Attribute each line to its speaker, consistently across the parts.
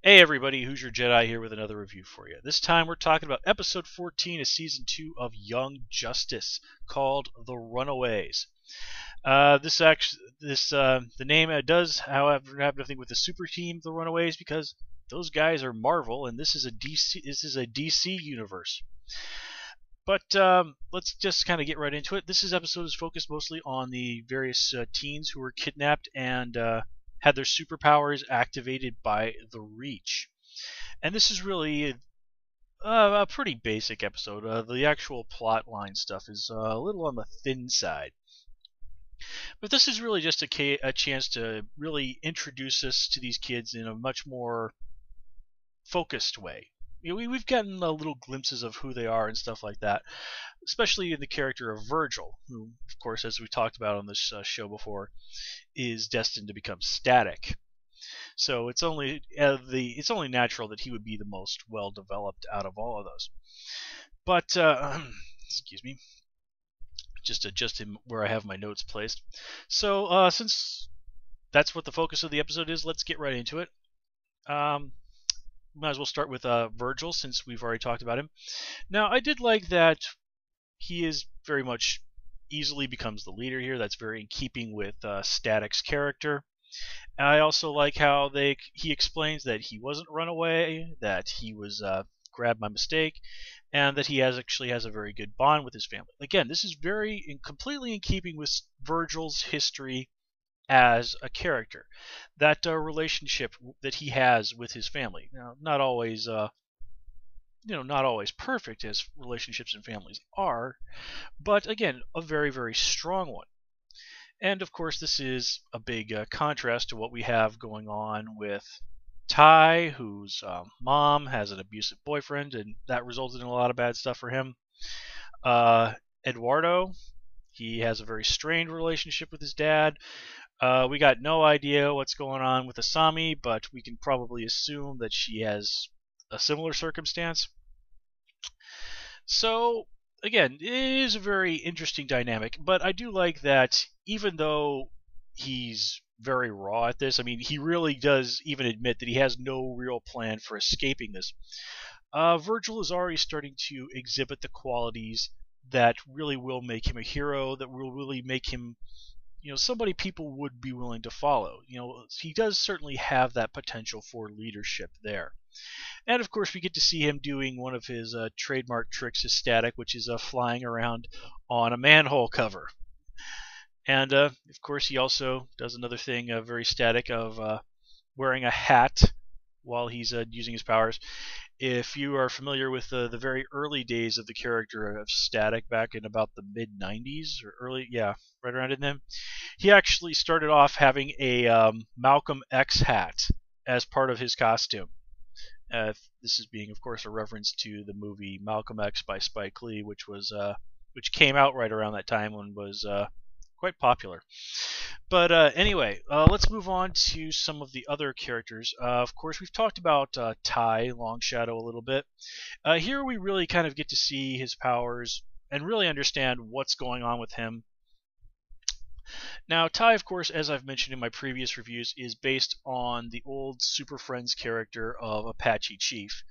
Speaker 1: Hey everybody, Who's Your Jedi here with another review for you. This time we're talking about episode 14 of season 2 of Young Justice, called The Runaways. The name does, however, have nothing with the super team, The Runaways, because those guys are Marvel, and this is a DC universe. But let's just kind of get right into it. This episode is focused mostly on the various teens who were kidnapped and had their superpowers activated by the Reach. And this is really a pretty basic episode. The actual plot line stuff is a little on the thin side. But this is really just a chance to really introduce us to these kids in a much more focused way. We've gotten little glimpses of who they are and stuff like that, especially in the character of Virgil, who, of course, as we talked about on this show before, is destined to become static. So it's only natural that he would be the most well developed out of all of those. But excuse me, just adjusting where I have my notes placed. So since that's what the focus of the episode is, let's get right into it. Might as well start with Virgil, since we've already talked about him. Now, I did like that he is very much easily becomes the leader here. That's very in keeping with Static's character. I also like how he explains that he wasn't run away, that he was grabbed by mistake, and that he actually has a very good bond with his family. Again, this is completely in keeping with Virgil's history as a character. That relationship that he has with his family. Now, not always perfect as relationships and families are, but again, a very, very strong one. And of course, this is a big contrast to what we have going on with Ty, whose mom has an abusive boyfriend, and that resulted in a lot of bad stuff for him. Eduardo, he has a very strained relationship with his dad. We got no idea what's going on with Asami, but we can probably assume that she has a similar circumstance. So, again, it is a very interesting dynamic, but I do like that even though he's very raw at this, I mean, he really does even admit that he has no real plan for escaping this. Virgil is already starting to exhibit the qualities that really will make him a hero, that will really make him somebody people would be willing to follow. He does certainly have that potential for leadership there. And of course, we get to see him doing one of his trademark tricks, his static, which is flying around on a manhole cover. And of course, he also does another thing very static of wearing a hat while he's using his powers. If you are familiar with the very early days of the character of Static back in about the mid-90s, or right around in them, he actually started off having a Malcolm X hat as part of his costume. This is being, of course, a reference to the movie Malcolm X by Spike Lee, which came out right around that time and was quite popular. But anyway, let's move on to some of the other characters. Of course, we've talked about Ty, Long Shadow, a little bit. Here we really kind of get to see his powers and really understand what's going on with him. Now, Ty, of course, as I've mentioned in my previous reviews, is based on the old Super Friends character of Apache Chief.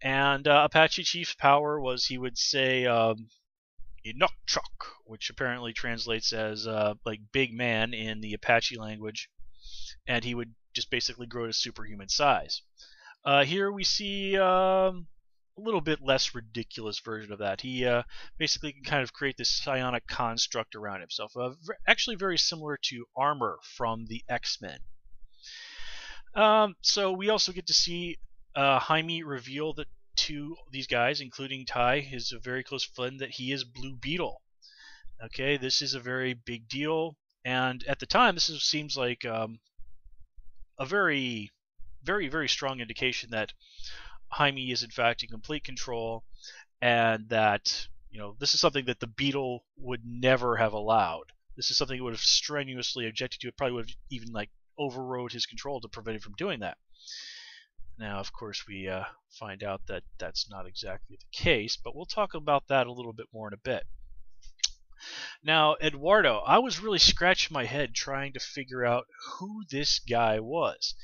Speaker 1: And Apache Chief's power was, he would say, Inukchuk, which apparently translates as like big man in the Apache language, and he would just basically grow to superhuman size. Here we see a little bit less ridiculous version of that. He basically can kind of create this psionic construct around himself, actually very similar to armor from the X-Men. So we also get to see Jaime reveal that to these guys, including Ty, his very close friend, that he is Blue Beetle. Okay, this is a very big deal, and at the time, seems like a very, very, very strong indication that Jaime is in fact in complete control, and that this is something that the Beetle would never have allowed. This is something he would have strenuously objected to. It probably would have even overrode his control to prevent him from doing that. Now, of course, we find out that that's not exactly the case, but we'll talk about that a little bit more in a bit. Now, Eduardo, I was really scratching my head trying to figure out who this guy was.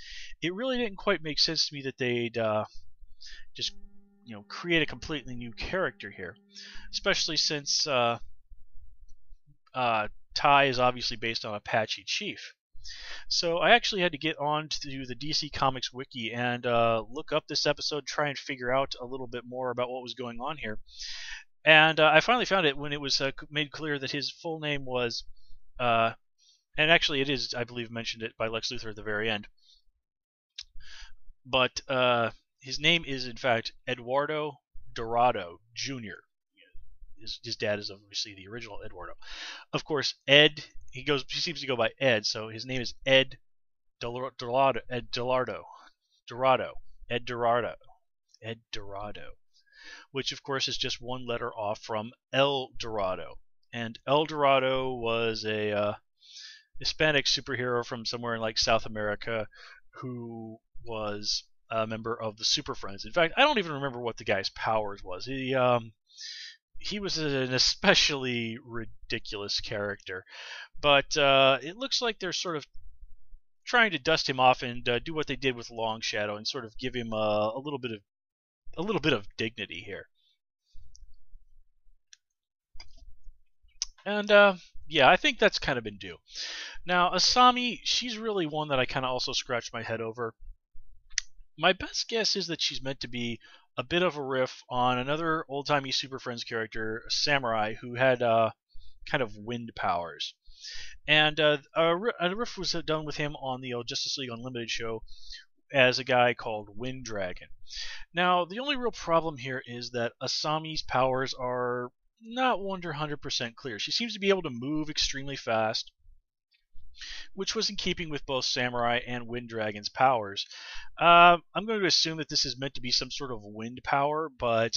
Speaker 1: It really didn't quite make sense to me that they'd just create a completely new character here, especially since Ty is obviously based on Apache Chief. So I actually had to get on to the DC Comics wiki and look up this episode, try and figure out a little bit more about what was going on here. And I finally found it when it was made clear that his full name was, and actually it is, I believe, mentioned it by Lex Luthor at the very end. But his name is, in fact, Eduardo Dorado Jr. His dad is obviously the original Eduardo. Of course, Ed. He seems to go by Ed, so his name is Ed Dorado. Ed Dorado, which of course is just one letter off from El Dorado. And El Dorado was a Hispanic superhero from somewhere in like South America who was a member of the Super Friends. In fact, I don't even remember what the guy's powers was. He was an especially ridiculous character, but it looks like they're sort of trying to dust him off and do what they did with Long Shadow and sort of give him a little bit of dignity here. And yeah, I think that's kind of been due. Now, Asami, she's really one that I kind of also scratched my head over. My best guess is that she's meant to be a bit of a riff on another old-timey Super Friends character, Samurai, who had kind of wind powers. And a riff was done with him on the Justice League Unlimited show as a guy called Wind Dragon. Now, the only real problem here is that Asami's powers are not 100% clear. She seems to be able to move extremely fast, which was in keeping with both Samurai and Wind Dragon's powers. I'm going to assume that this is meant to be some sort of wind power, but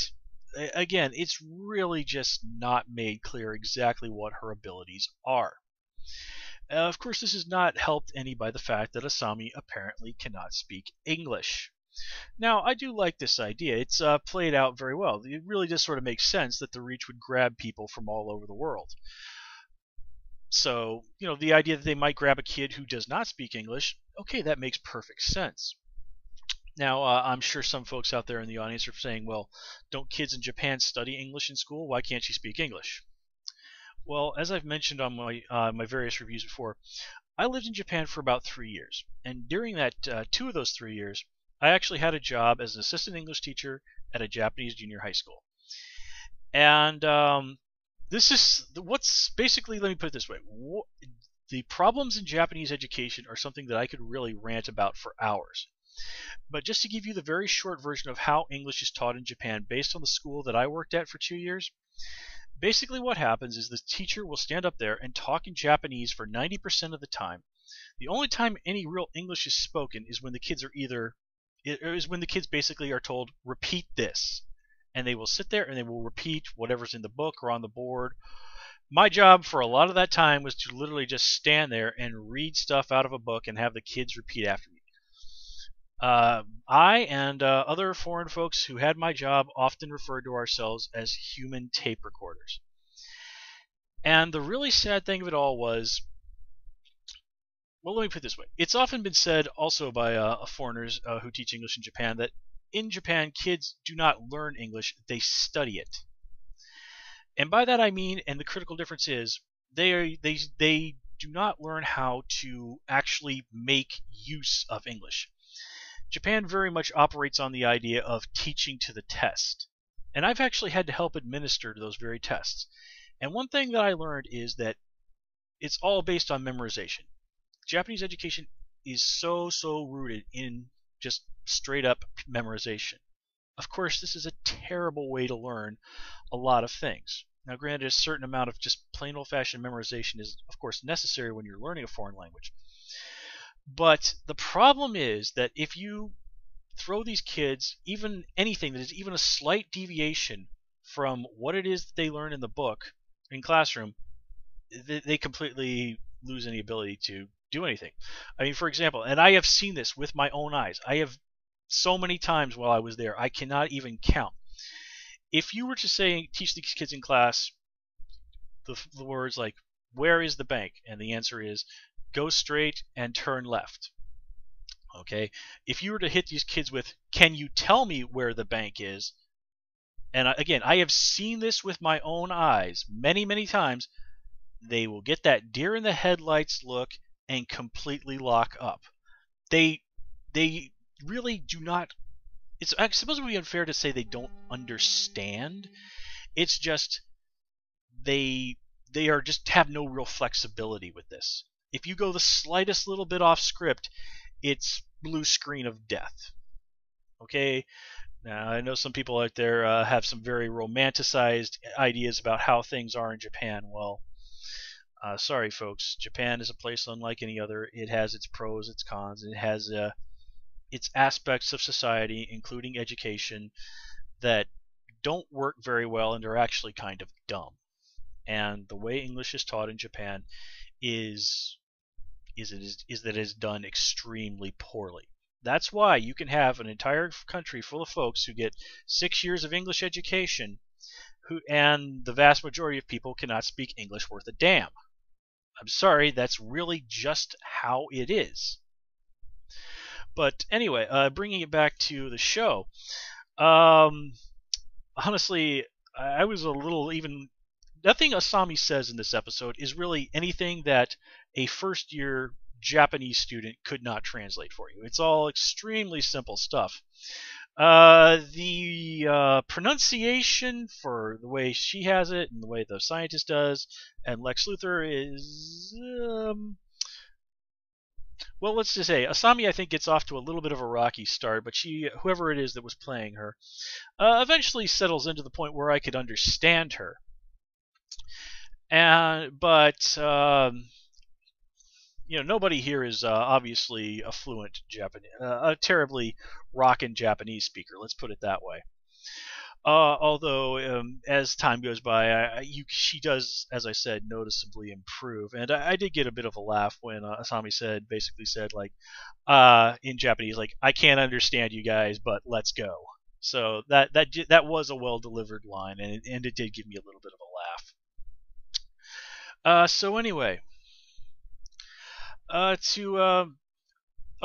Speaker 1: again, it's really just not made clear exactly what her abilities are. Of course, this is not helped any by the fact that Asami apparently cannot speak English. Now, I do like this idea. It's played out very well. It really just sort of makes sense that the Reach would grab people from all over the world. So, the idea that they might grab a kid who does not speak English, okay, that makes perfect sense. Now, I'm sure some folks out there in the audience are saying, well, don't kids in Japan study English in school? Why can't she speak English? Well, as I've mentioned on my various reviews before, I lived in Japan for about 3 years. And during that 2 of those 3 years, I actually had a job as an assistant English teacher at a Japanese junior high school. And this is what's basically, let me put it this way. The problems in Japanese education are something that I could really rant about for hours. But just to give you the very short version of how English is taught in Japan based on the school that I worked at for 2 years, basically what happens is the teacher will stand up there and talk in Japanese for 90% of the time. The only time any real English is spoken is when the kids basically are told, repeat this. And they will sit there and they will repeat whatever's in the book or on the board. My job for a lot of that time was to literally just stand there and read stuff out of a book and have the kids repeat after me. I and other foreign folks who had my job often referred to ourselves as human tape recorders. And the really sad thing of it all was, well, let me put it this way. It's often been said also by foreigners who teach English in Japan that in Japan, kids do not learn English, they study it. And by that I mean, and the critical difference is, they do not learn how to actually make use of English. Japan very much operates on the idea of teaching to the test. And I've actually had to help administer those very tests. And one thing that I learned is that it's all based on memorization. Japanese education is so rooted in just straight up memorization. Of course, this is a terrible way to learn a lot of things. Now, granted, a certain amount of just plain old-fashioned memorization is, of course, necessary when you're learning a foreign language. But the problem is that if you throw these kids even anything that is even a slight deviation from what it is that they learn in the book, in classroom, they completely lose any ability to do anything. I mean, for example, and I have seen this with my own eyes. I have so many times while I was there, I cannot even count. If you were to say, teach these kids in class, the words like, "Where is the bank?" And the answer is, "Go straight and turn left." Okay, if you were to hit these kids with, "Can you tell me where the bank is?" And again, I have seen this with my own eyes many, many times. They will get that deer in the headlights look and completely lock up. They they really do not. It's, I suppose it would be unfair to say they don't understand. It's just they they are just have no real flexibility with this. If you go the slightest little bit off script, it's blue screen of death. Okay, now I know some people out there have some very romanticized ideas about how things are in Japan. Well, sorry folks, Japan is a place unlike any other. It has its pros, its cons, it has its aspects of society, including education, that don't work very well and are actually kind of dumb. And the way English is taught in Japan is is that it is done extremely poorly. That's why you can have an entire country full of folks who get 6 years of English education, and the vast majority of people cannot speak English worth a damn. I'm sorry, that's really just how it is. But anyway, bringing it back to the show, honestly, I was a little even. Nothing Asami says in this episode is really anything that a first year Japanese student could not translate for you. It's all extremely simple stuff. The pronunciation for the way she has it and the way the scientist does, and Lex Luthor is. Well, let's just say Asami, I think, gets off to a little bit of a rocky start, but whoever it is that was playing her, eventually settles into the point where I could understand her. But nobody here is obviously a fluent Japanese, a terribly rockin' Japanese speaker. Let's put it that way. Although as time goes by, she does, as I said, noticeably improve. And I did get a bit of a laugh when Asami basically said, like, in Japanese, like, "I can't understand you guys, but let's go." So that was a well delivered line, and it did give me a little bit of a laugh. So anyway, oh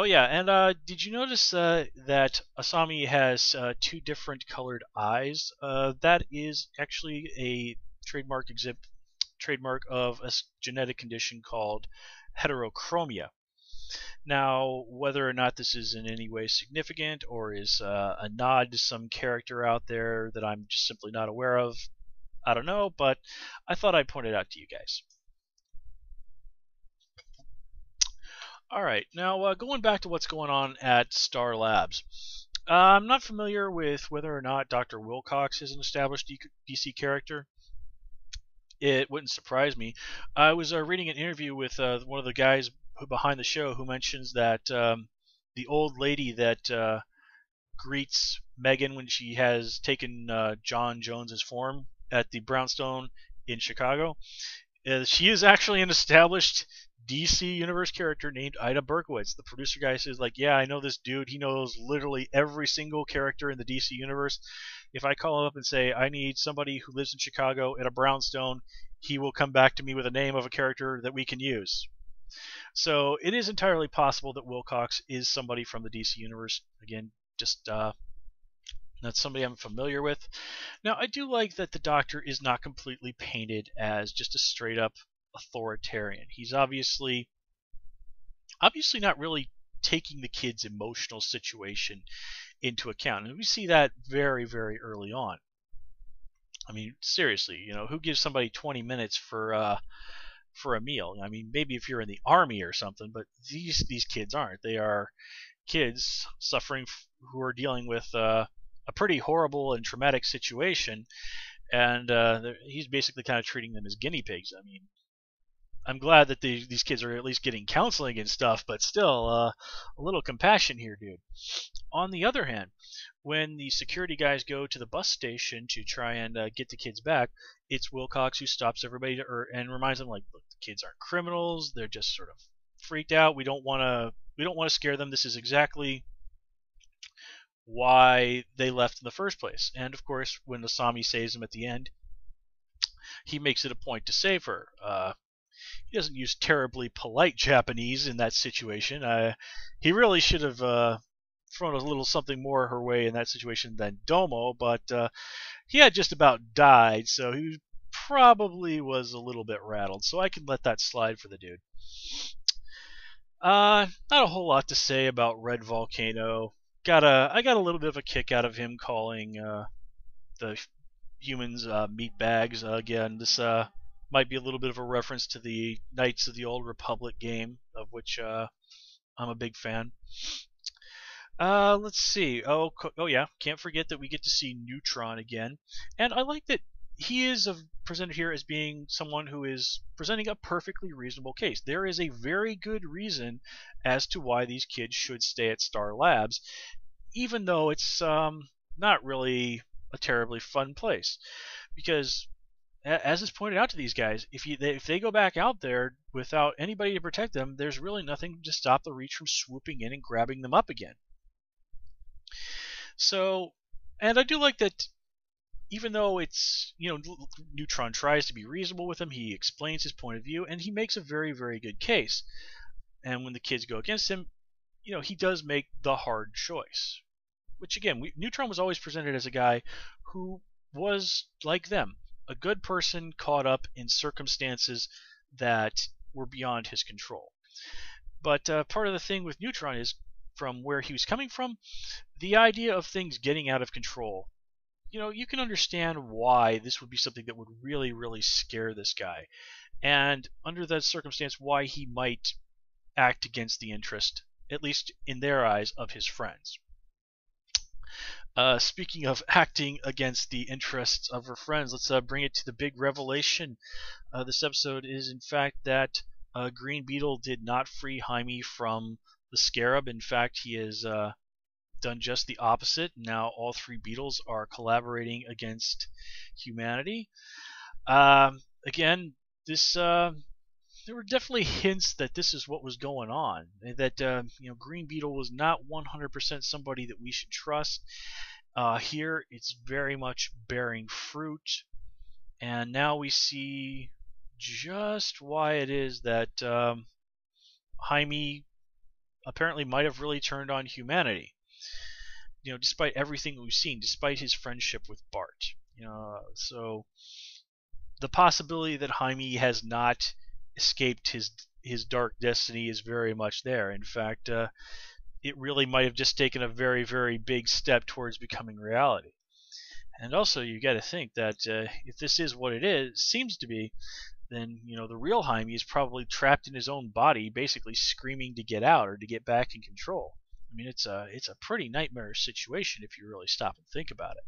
Speaker 1: yeah, and did you notice that Asami has two different colored eyes? That is actually a trademark of a genetic condition called heterochromia. Now, whether or not this is in any way significant or is a nod to some character out there that I'm just simply not aware of, I don't know, but I thought I'd point it out to you guys. Alright, now going back to what's going on at Star Labs. I'm not familiar with whether or not Dr. Wilcox is an established DC character. It wouldn't surprise me. I was reading an interview with one of the guys behind the show who mentions that the old lady that greets Megan when she has taken John Jones's form at the Brownstone in Chicago, she is actually an established DC Universe character named Ida Berkowitz. The producer guy says, like, "Yeah, I know this dude. He knows literally every single character in the DC Universe. If I call him up and say, I need somebody who lives in Chicago at a brownstone, he will come back to me with a name of a character that we can use." So it is entirely possible that Wilcox is somebody from the DC Universe. Again, just that's somebody I'm familiar with. Now, I do like that the Doctor is not completely painted as just a straight-up authoritarian. He's obviously not really taking the kid's emotional situation into account, and we see that very, very early on. I mean, seriously, who gives somebody 20 minutes for a meal? I mean, maybe if you're in the army or something, but these kids aren't. They are kids suffering who are dealing with a pretty horrible and traumatic situation, and he's basically kind of treating them as guinea pigs. I mean, I'm glad that these kids are at least getting counseling and stuff, but still, a little compassion here, dude. On the other hand, when the security guys go to the bus station to try and get the kids back, it's Wilcox who stops everybody and reminds them, like, look, the kids aren't criminals. They're just sort of freaked out. We don't want to scare them. This is exactly why they left in the first place. And of course, when Asami saves them at the end, he makes it a point to save her. He doesn't use terribly polite Japanese in that situation. He really should have thrown a little something more her way in that situation than domo, but he had just about died, so he probably was a little bit rattled, so I can let that slide for the dude. Not a whole lot to say about Red Volcano. I got a little bit of a kick out of him calling the humans meat bags. Again, this might be a little bit of a reference to the Knights of the Old Republic game, of which I'm a big fan. Let's see. Oh yeah, can't forget that we get to see Neutron again, and I like that he is presented here as being someone who is presenting a perfectly reasonable case. There is a very good reason as to why these kids should stay at Star Labs, even though it's not really a terribly fun place, because as is pointed out to these guys, if they go back out there without anybody to protect them, there's really nothing to stop the Reach from swooping in and grabbing them up again. So, and I do like that even though it's, Neutron tries to be reasonable with him, he explains his point of view, and he makes a very, very good case. And when the kids go against him, he does make the hard choice. Which, again, Neutron was always presented as a guy who was like them, a good person caught up in circumstances that were beyond his control. But part of the thing with Neutron is, from where he was coming from, the idea of things getting out of control. You can understand why this would be something that would really, really scare this guy. And under that circumstance, why he might act against the interest, at least in their eyes, of his friends. Speaking of acting against the interests of her friends, let's bring it to the big revelation. This episode is, in fact, that Green Beetle did not free Jaime from the Scarab. In fact, he has done just the opposite. Now all three Beetles are collaborating against humanity. Again, there were definitely hints that this is what was going on. That Green Beetle was not 100% somebody that we should trust. Here, it's very much bearing fruit, and now we see just why it is that Jaime apparently might have really turned on humanity. Despite everything we've seen, despite his friendship with Bart. So the possibility that Jaime has not escaped his dark destiny is very much there. In fact, it really might have just taken a very, very big step towards becoming reality. And also, you got to think that if this is what it seems to be, then the real Jaime is probably trapped in his own body, basically screaming to get out or to get back in control. I mean, it's a pretty nightmarish situation if you really stop and think about it.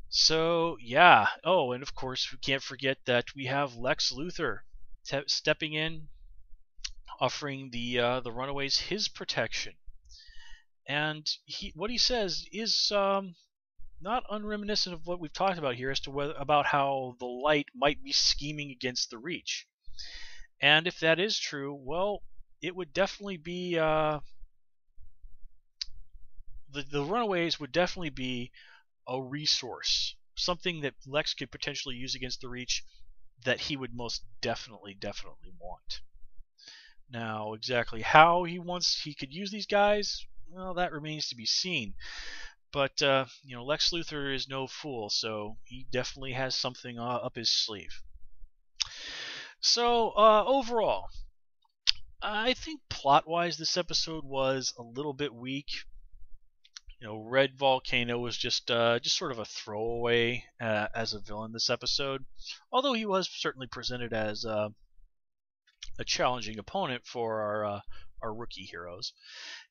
Speaker 1: So yeah. Oh, and of course we can't forget that we have Lex Luthor stepping in, offering the Runaways his protection, and what he says is not unreminiscent of what we've talked about here as to about how the Light might be scheming against the Reach. And if that is true, well, it would definitely be the Runaways would definitely be a resource, something that Lex could potentially use against the Reach that he would most definitely want. Now, exactly how he could use these guys, well, that remains to be seen. But Lex Luthor is no fool, so he definitely has something up his sleeve. So overall, I think plot-wise, this episode was a little bit weak. Red Volcano was just sort of a throwaway as a villain this episode, although he was certainly presented as a challenging opponent for our rookie heroes.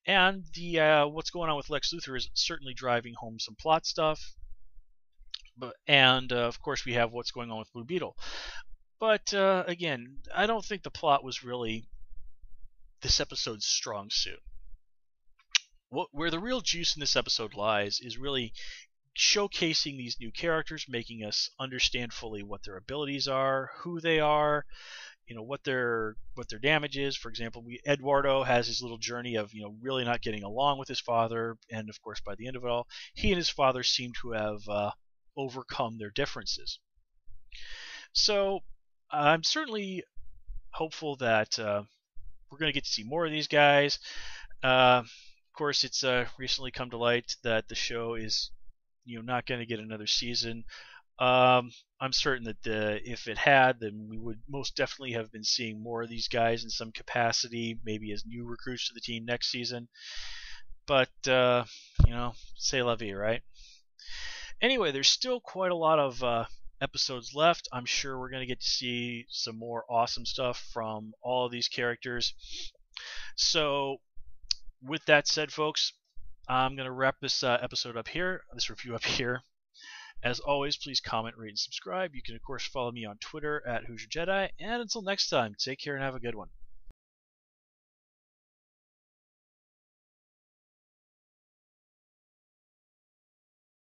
Speaker 1: And the what's going on with Lex Luthor is certainly driving home some plot stuff. And of course we have what's going on with Blue Beetle. But again, I don't think the plot was really this episode's strong suit. Where the real juice in this episode lies is really showcasing these new characters, making us understand fully what their abilities are, who they are, what their damage is. For example, Eduardo has his little journey of really not getting along with his father, and of course by the end of it all, he and his father seem to have overcome their differences. So I'm certainly hopeful that we're going to get to see more of these guys. Of course, it's recently come to light that the show is, not going to get another season. I'm certain that if it had, then we would most definitely have been seeing more of these guys in some capacity, maybe as new recruits to the team next season. But say la vie, right? Anyway, there's still quite a lot of episodes left. I'm sure we're going to get to see some more awesome stuff from all of these characters. So, with that said, folks, I'm going to wrap this episode up here, this review up here. As always, please comment, rate, and subscribe. You can, of course, follow me on Twitter at Hoosier Jedi. And until next time, take care and have a good one.